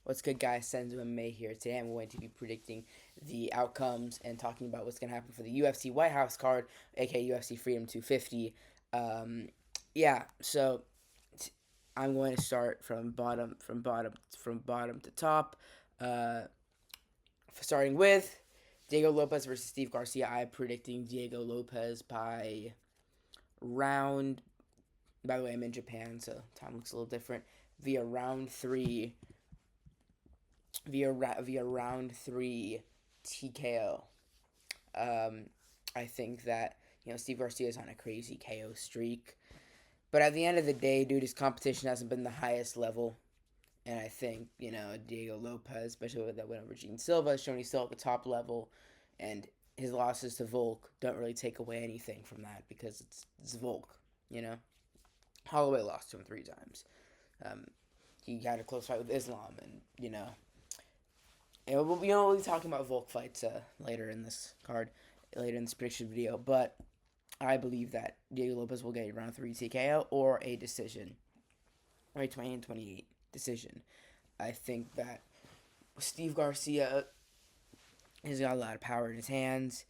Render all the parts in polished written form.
What's good, guys? Senzu and May here. Today I'm going to be predicting the outcomes and talking about what's going to happen for the UFC White House card, aka UFC Freedom 250. Um, yeah, so I'm going to start from bottom to top. Uh, Starting with Diego Lopez versus Steve Garcia. I'm predicting Diego Lopez by round. By the way, I'm in Japan, so time looks a little different. Via round three via round three TKO. Um, I think that Steve Garcia is on a crazy KO streak, but at the end of the day, dude, his competition hasn't been the highest level, and I think Diego Lopez, especially with that win over Gene Silva, has shown he's still at the top level, and his losses to Volk don't really take away anything from that because it's Volk, you know. Holloway lost to him 3 times. Um, he had a close fight with Islam, and we'll be talking about Volk fights later in this card, later in this prediction video. But I believe that Diego Lopez will get a round 3 TKO or a decision, or a 20 and 28 decision. I think that Steve Garcia has got a lot of power in his hands.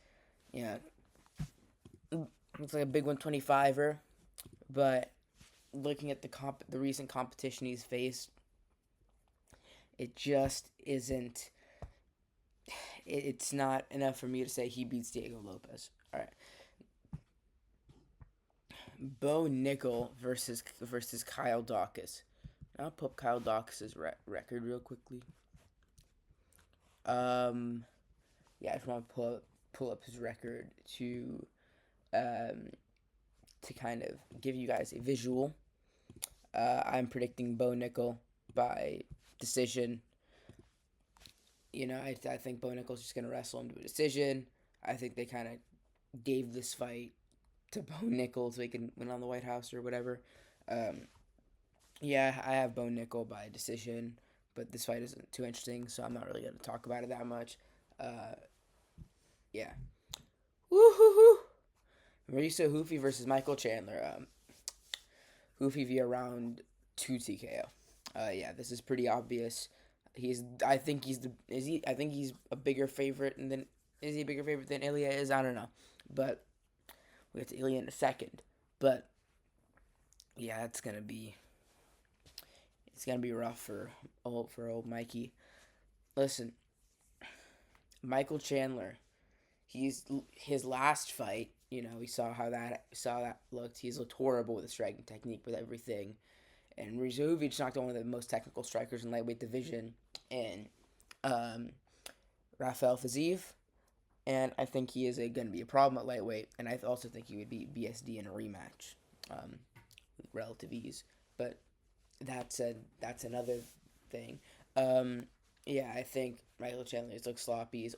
Yeah, looks like a big 125er, but looking at the recent competition he's faced, it just isn't. It's not enough for me to say he beats Diego Lopez. All right, Bo Nickel versus Kyle Dawkins. I'll pull up Kyle Dawkins' record real quickly. Yeah, I just want to pull up his record um, to kind of give you guys a visual. I'm predicting Bo Nickel by decision. I think Bo Nickel's just gonna wrestle him to a decision. I think they kind of gave this fight to Bo Nickel so he can win on the White House or whatever. Yeah, I have Bo Nickel by decision, but this fight isn't too interesting, so I'm not really gonna talk about it that much. Yeah. Woo-hoo-hoo! Marisa Hoofy versus Michael Chandler. Hoofy via round 2 TKO. Yeah, this is pretty obvious. I think he's a bigger favorite than is he a bigger favorite than Ilya is? I don't know, but we'll get to Ilya in a second. But yeah, it's gonna be rough for old Mikey. Listen, Michael Chandler, his last fight. We saw how that looked. He's looked horrible with the striking technique, with everything. And Rizovic knocked out one of the most technical strikers in lightweight division, and Rafael Fiziev. And I think he is going to be a problem at lightweight. And I also think he would beat BSD in a rematch, with relative ease. But that's another thing. Yeah, I think Michael Chandler has looked sloppy. It's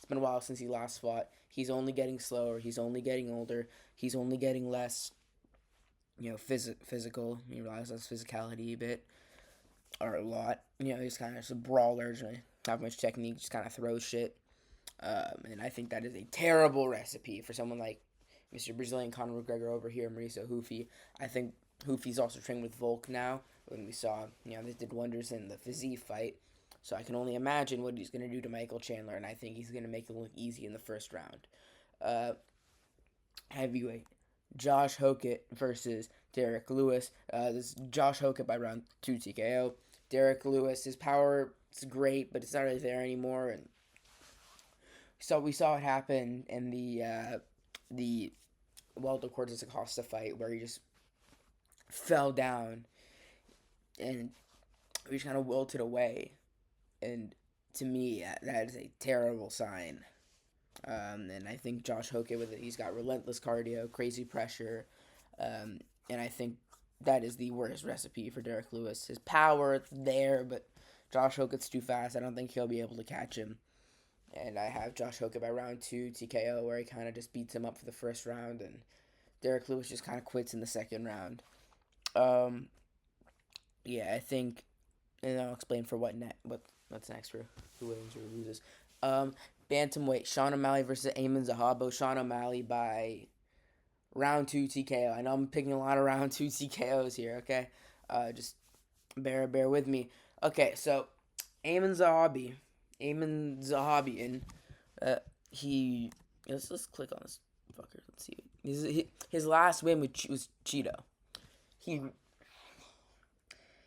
been a while since he last fought. He's only getting slower. He's only getting older. He's only getting less, physical. He relies on his physicality a bit, or a lot. He's kind of just a brawler. Doesn't have much technique. Just kind of throws shit. And I think that is a terrible recipe for someone like Mr. Brazilian Conor McGregor over here, Marisa Hoofy. I think Hoofy's also trained with Volk now. When we saw, they did wonders in the Fiziev fight. So I can only imagine what he's going to do to Michael Chandler, and I think he's going to make it look easy in the first round. Heavyweight, Josh Hokett versus Derek Lewis. This is Josh Hokett by round 2 TKO. Derek Lewis, his power is great, but it's not really there anymore. And so we saw it happen in the Waldo Cortez Acosta fight, where he just fell down and he just kind of wilted away. And to me, that is a terrible sign. And I think Josh Hokett, he's got relentless cardio, crazy pressure, and I think that is the worst recipe for Derek Lewis. His power, it's there, but Josh Hokett's too fast. I don't think he'll be able to catch him. And I have Josh Hokett by round 2 TKO, where he kind of just beats him up for the first round, and Derek Lewis just kind of quits in the second round. Yeah, I think, and I'll explain for what's next for who wins or loses. Bantamweight, Sean O'Malley versus Eamon Zahabo. Sean O'Malley by round 2 TKO. I know I'm picking a lot of round 2 TKOs here, okay? Just bear with me. Okay, so Ayman Zahabi, Ayman Zahabian, uh, he let's click on this fucker. Let's see. His last win was Cheeto. He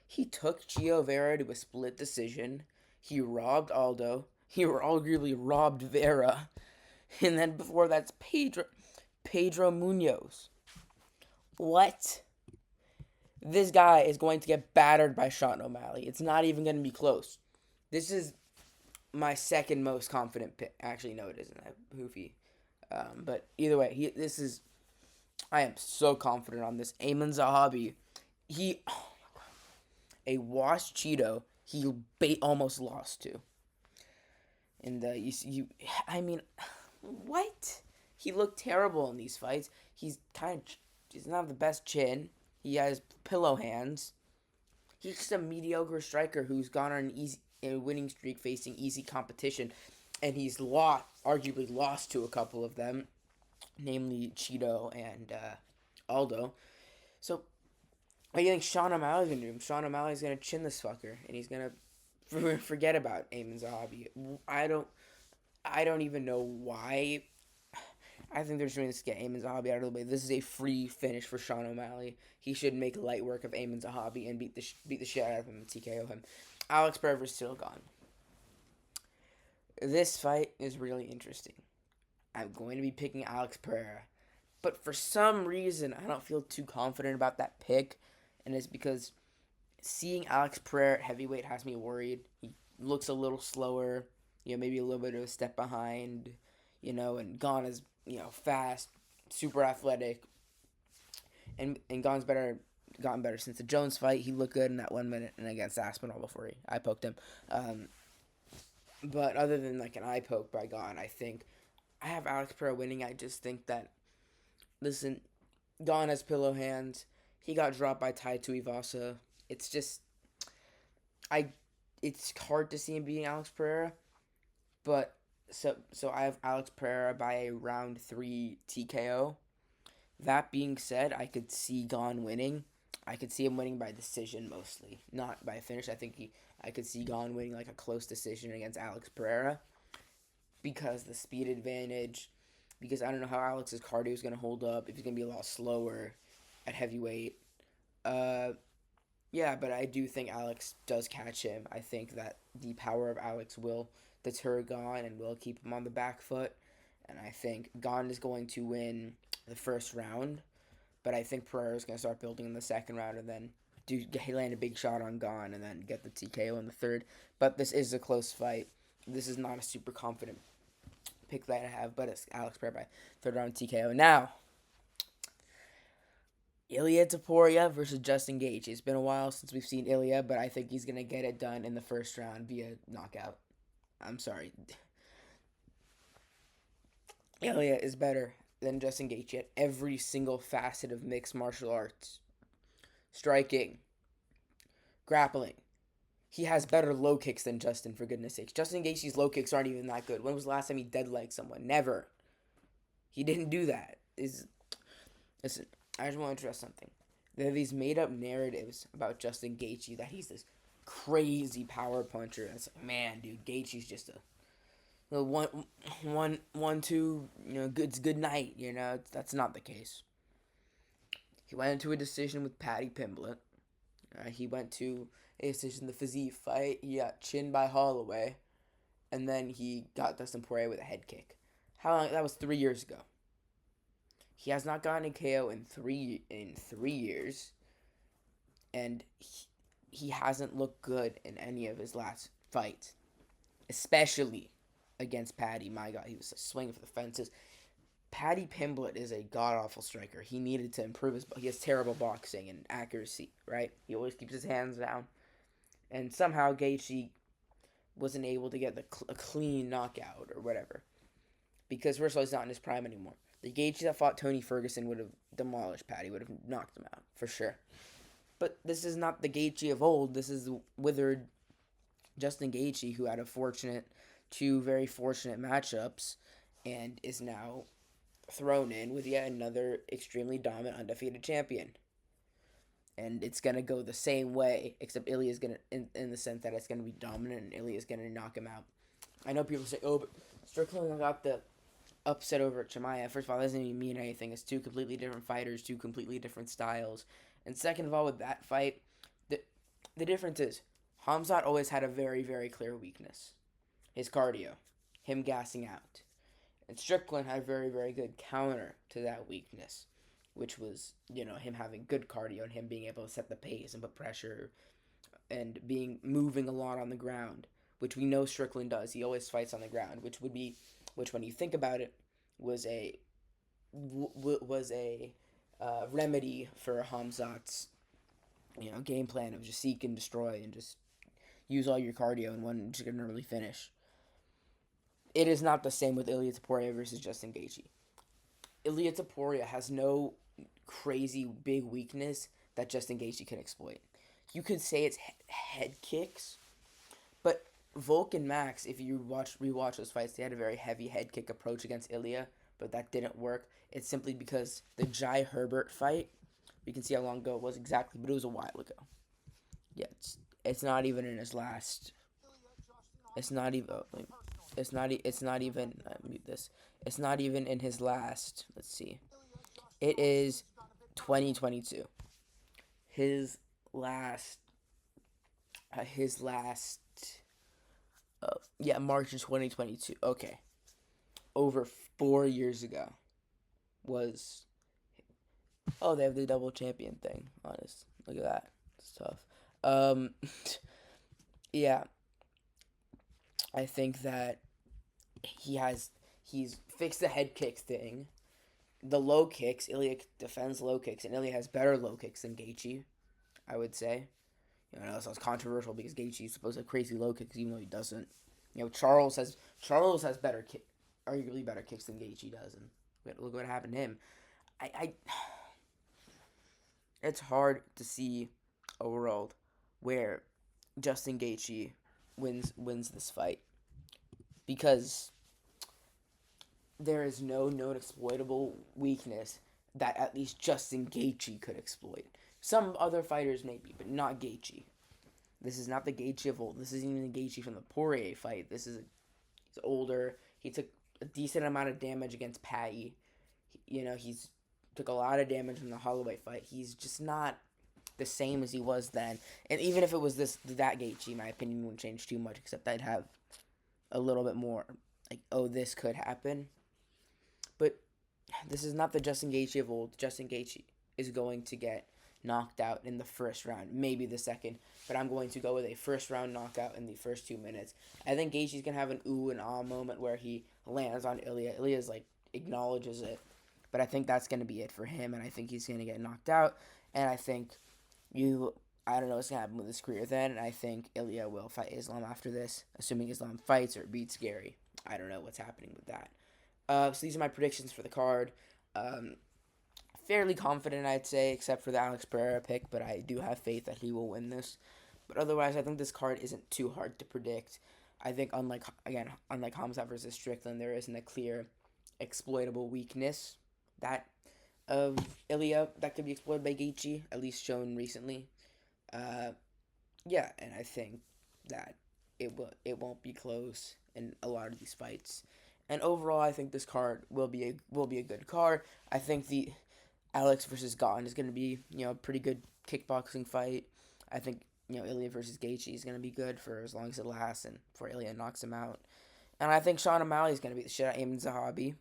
he took Gio Vera to a split decision. He robbed Aldo. He arguably robbed Vera, and then before that's Pedro Munoz. What? This guy is going to get battered by Sean O'Malley. It's not even going to be close. This is my second most confident pick. Actually, no, it isn't. Hoofy. But either way, I am so confident on this. Ayman Zahabi, he, a washed Cheeto, he almost lost to. And I mean, what? He looked terrible in these fights. He's not the best chin. He has pillow hands. He's just a mediocre striker who's gone on a winning streak facing easy competition, and he's arguably lost to a couple of them, namely Cheeto and Aldo. So, what do you think Sean O'Malley's gonna do? Sean O'Malley's gonna chin this fucker, and he's gonna forget about Ayman Zahabi. I don't even know why. I think they're just doing this to get Ayman Zahabi out of the way. This is a free finish for Sean O'Malley. He should make light work of Ayman Zahabi and beat the shit out of him and TKO him. Alex Pereira's still gone. This fight is really interesting. I'm going to be picking Alex Pereira, but for some reason I don't feel too confident about that pick, and it's because seeing Alex Pereira at heavyweight has me worried. He looks a little slower, maybe a little bit of a step behind, and Gon is, fast, super athletic, and Gon's gotten better since the Jones fight. He looked good in that 1 minute and against Aspinall before he eye poked him. But other than like an eye poke by Gon, I think I have Alex Pereira winning. I just think that, listen, Gon has pillow hands. He got dropped by Tai Tuivasa. It's just, it's hard to see him beating Alex Pereira, but so I have Alex Pereira by a round 3 TKO. That being said, I could see Gon winning. I could see him winning by decision mostly, not by finish. I could see Gon winning like a close decision against Alex Pereira because the speed advantage. Because I don't know how Alex's cardio is going to hold up. If he's going to be a lot slower at heavyweight. Yeah, but I do think Alex does catch him. I think that the power of Alex will deter Gon and will keep him on the back foot. And I think Gon is going to win the first round. But I think Pereira is going to start building in the second round and then land a big shot on Gon and then get the TKO in the third. But this is a close fight. This is not a super confident pick that I have, but it's Alex Pereira by third round TKO. Now, Ilya Topuria versus Justin Gaethje. It's been a while since we've seen Ilya, but I think he's going to get it done in the first round via knockout. I'm sorry. Ilya is better than Justin Gaethje at every single facet of mixed martial arts. Striking, grappling. He has better low kicks than Justin, for goodness sakes. Justin Gaethje's low kicks aren't even that good. When was the last time he dead-legged someone? Never. He didn't do that. Listen, I just want to address something. There are these made-up narratives about Justin Gaethje that he's this crazy power puncher. It's like, man, dude, Gaethje's just a one, two, good night. That's not the case. He went into a decision with Paddy Pimblett. He went to a decision, the Fiziev fight. He got chinned by Holloway, and then he got Dustin Poirier with a head kick. How long? That was 3 years ago. He has not gotten a KO in 3 years, and he hasn't looked good in any of his last fights, especially against Paddy. My God, he was swinging for the fences. Paddy Pimblett is a god-awful striker. He needed to improve he has terrible boxing and accuracy, right? He always keeps his hands down. And somehow Gaethje wasn't able to get a clean knockout or whatever. Because first of all, he's not in his prime anymore. The Gaethje that fought Tony Ferguson would have demolished Paddy, would have knocked him out, for sure. But this is not the Gaethje of old. This is the withered Justin Gaethje who had two very fortunate matchups and is now thrown in with yet another extremely dominant undefeated champion. and it's gonna go the same way, except Ilya's gonna in the sense that it's gonna be dominant, and Ilya's gonna knock him out. I know people say, "Oh, but Strickland got the upset over Chimaev." First of all, that doesn't even mean anything. It's two completely different fighters, two completely different styles. And second of all, with that fight, the the difference is Hamzat always had a very, very clear weakness: his cardio, him gassing out. And Strickland had a very, very good counter to that weakness, which was, him having good cardio and him being able to set the pace and put pressure and being moving a lot on the ground, which we know Strickland does. He always fights on the ground, which when you think about it, was a remedy for Hamzat's game plan of just seek and destroy and just use all your cardio in one just gonna really finish. It is not the same with Ilia Topuria versus Justin Gaethje. Ilia Topuria has no crazy big weakness that Justin Gaethje can exploit. You could say it's head kicks, but Volk and Max, if you rewatch those fights, they had a very heavy head kick approach against Ilia, but that didn't work. It's simply because the Jai Herbert fight, you can see how long ago it was exactly, but it was a while ago. Yeah, it's not even in his last. It's not even. Oh, it's not even. Mute this. It's not even in his last. Let's see. It is 2022. His last. His last. Yeah, March of 2022. Okay, over 4 years ago was. Oh, they have the double champion thing. Honest, look at that. It's tough. Um, yeah, I think that he's fixed the head kicks thing. The low kicks, Ilya defends low kicks, and Ilya has better low kicks than Gaethje, I would say. That sounds controversial because Gaethje is supposed to have crazy low kicks, even though he doesn't. Charles has arguably better kicks than Gaethje does, and look what happened to him. I It's hard to see a world where Justin Gaethje wins this fight because there is no known exploitable weakness that at least Justin Gaethje could exploit. Some other fighters maybe, but not Gaethje. This is not the Gaethje of old. This isn't even the Gaethje from the Poirier fight. He's older. He took a decent amount of damage against Patty. He's took a lot of damage from the Holloway fight. He's just not the same as he was then. And even if it was that Gaethje, my opinion wouldn't change too much, except I'd have a little bit more like, oh, this could happen. But this is not the Justin Gaethje of old. Justin Gaethje is going to get knocked out in the first round, maybe the second, but I'm going to go with a first round knockout in the first 2 minutes. I think Gaethje's going to have an ooh and ah moment where he lands on Ilya. Ilya's acknowledges it, but I think that's going to be it for him, and I think he's going to get knocked out, and I think I don't know what's going to happen with his career then, and I think Ilya will fight Islam after this, assuming Islam fights or beats Gary. I don't know what's happening with that. So these are my predictions for the card. Fairly confident, I'd say, except for the Alex Pereira pick, but I do have faith that he will win this. But otherwise, I think this card isn't too hard to predict. I think, unlike Hamzat versus Strickland, there isn't a clear exploitable weakness that of Ilya that could be exploited by Gaethje, at least shown recently. Yeah, and I think that it won't be close in a lot of these fights. And overall, I think this card will be a good card. I think the Alex versus Gottin is going to be a pretty good kickboxing fight. I think Ilya versus Gaethje is going to be good for as long as it lasts and before Ilya knocks him out. And I think Sean O'Malley is going to beat the shit out of Amin Zahabi.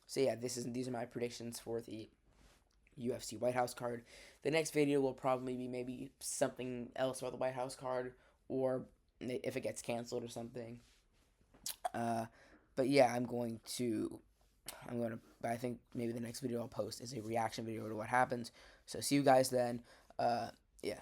So yeah, these are my predictions for the UFC White House card. The next video will probably be maybe something else about the White House card, or if it gets canceled or something. But yeah, but I think maybe the next video I'll post is a reaction video to what happens. So see you guys then. Yeah.